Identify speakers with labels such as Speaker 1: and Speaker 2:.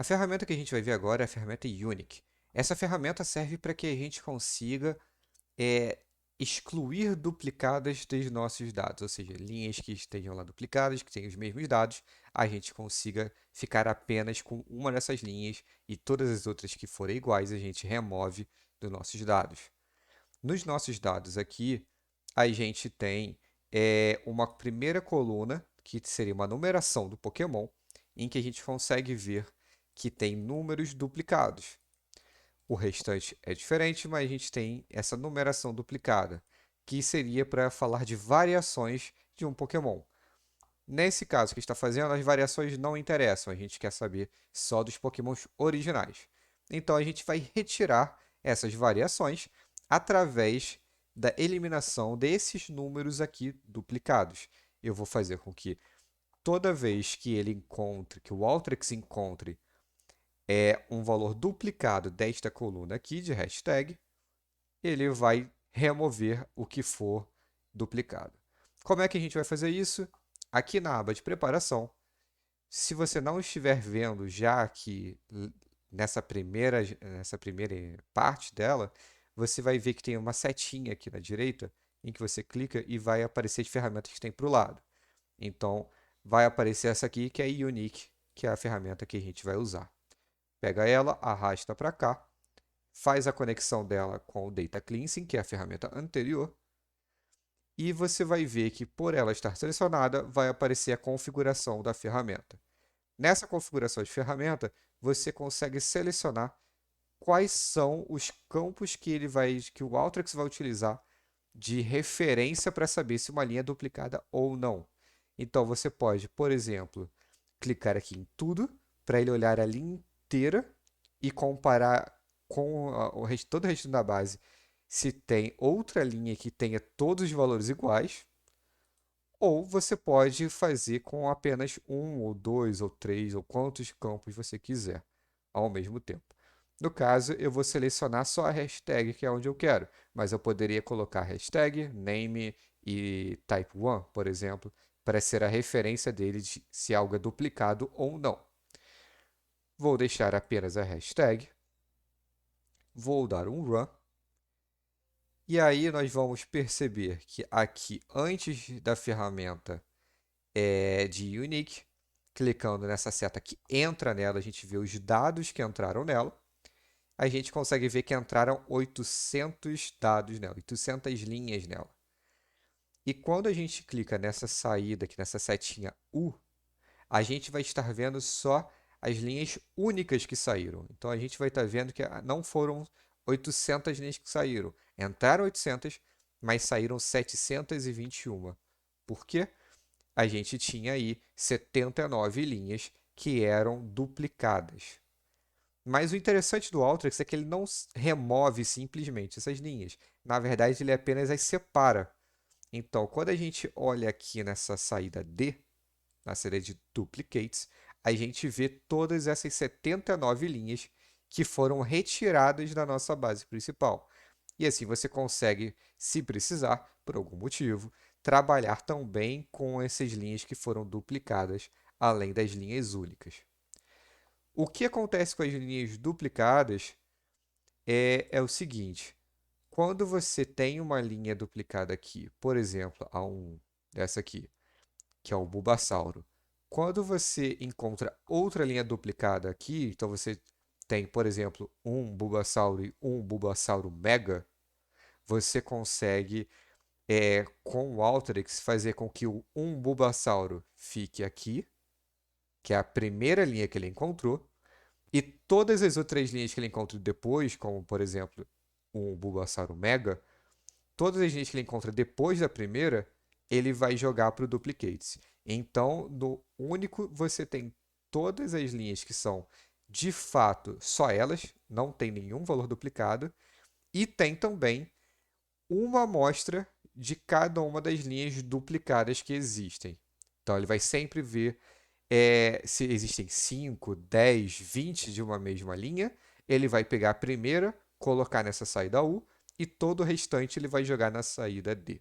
Speaker 1: A ferramenta que a gente vai ver agora é a ferramenta Unique. Essa ferramenta serve para que a gente consiga é, excluir duplicadas dos nossos dados, ou seja, linhas que estejam lá duplicadas, que tenham os mesmos dados, a gente consiga ficar apenas com uma dessas linhas e todas as outras que forem iguais a gente remove dos nossos dados. Nos nossos dados aqui, a gente tem uma primeira coluna, que seria uma numeração do Pokémon, em que a gente consegue ver que tem números duplicados. O restante é diferente, mas a gente tem essa numeração duplicada, que seria para falar de variações de um Pokémon. Nesse caso que está fazendo, as variações não interessam, a gente quer saber só dos Pokémons originais. Então a gente vai retirar essas variações através da eliminação desses números aqui duplicados. Eu vou fazer com que toda vez que ele encontre, que o Alteryx encontre um valor duplicado desta coluna aqui de hashtag, ele vai remover o que for duplicado. Como é que a gente vai fazer isso? Aqui na aba de preparação, se você não estiver vendo já que nessa primeira parte dela, você vai ver que tem uma setinha aqui na direita em que você clica e vai aparecer as ferramentas que tem para o lado. Então, vai aparecer essa aqui que é a Unique, que é a ferramenta que a gente vai usar. Pega ela, arrasta para cá, faz a conexão dela com o Data Cleansing, que é a ferramenta anterior, e você vai ver que por ela estar selecionada, vai aparecer a configuração da ferramenta. Nessa configuração de ferramenta, você consegue selecionar quais são os campos que o Alteryx vai utilizar de referência para saber se uma linha é duplicada ou não. Então você pode, por exemplo, clicar aqui em tudo para ele olhar a linha inteira e comparar com todo o resto da base se tem outra linha que tenha todos os valores iguais, ou você pode fazer com apenas um, ou dois, ou três, ou quantos campos você quiser ao mesmo tempo. No caso, eu vou selecionar só a hashtag, que é onde eu quero, mas eu poderia colocar hashtag, name e type1, por exemplo, para ser a referência dele de se algo é duplicado ou não. Vou deixar apenas a hashtag, vou dar um run, e aí nós vamos perceber que aqui, antes da ferramenta de Unique, clicando nessa seta que entra nela, a gente vê os dados que entraram nela. A gente consegue ver que entraram 800 dados nela, 800 linhas nela. E quando a gente clica nessa saída, aqui nessa setinha U, a gente vai estar vendo só as linhas únicas que saíram. Então a gente vai estar vendo que não foram 800 linhas que saíram. Entraram 800, mas saíram 721. Por quê? A gente tinha aí 79 linhas que eram duplicadas. Mas o interessante do Alteryx é que ele não remove simplesmente essas linhas. Na verdade, ele apenas as separa. Então, quando a gente olha aqui nessa saída D, na saída de Duplicates, a gente vê todas essas 79 linhas que foram retiradas da nossa base principal. E assim você consegue, se precisar, por algum motivo, trabalhar também com essas linhas que foram duplicadas, além das linhas únicas. O que acontece com as linhas duplicadas é o seguinte: quando você tem uma linha duplicada aqui, por exemplo, dessa aqui, que é o Bulbasauro, quando você encontra outra linha duplicada aqui, então você tem, por exemplo, um Bulbasauro e um Bulbasauro Mega, você consegue, com o Alteryx, fazer com que o um Bulbasauro fique aqui, que é a primeira linha que ele encontrou, e todas as outras linhas que ele encontra depois, como por exemplo um Bulbasauro Mega, todas as linhas que ele encontra depois da primeira, ele vai jogar para o Duplicates. Então, no único, você tem todas as linhas que são de fato só elas, não tem nenhum valor duplicado, e tem também uma amostra de cada uma das linhas duplicadas que existem. Então, ele vai sempre ver se existem 5, 10, 20 de uma mesma linha, ele vai pegar a primeira, colocar nessa saída U, e todo o restante ele vai jogar na saída D.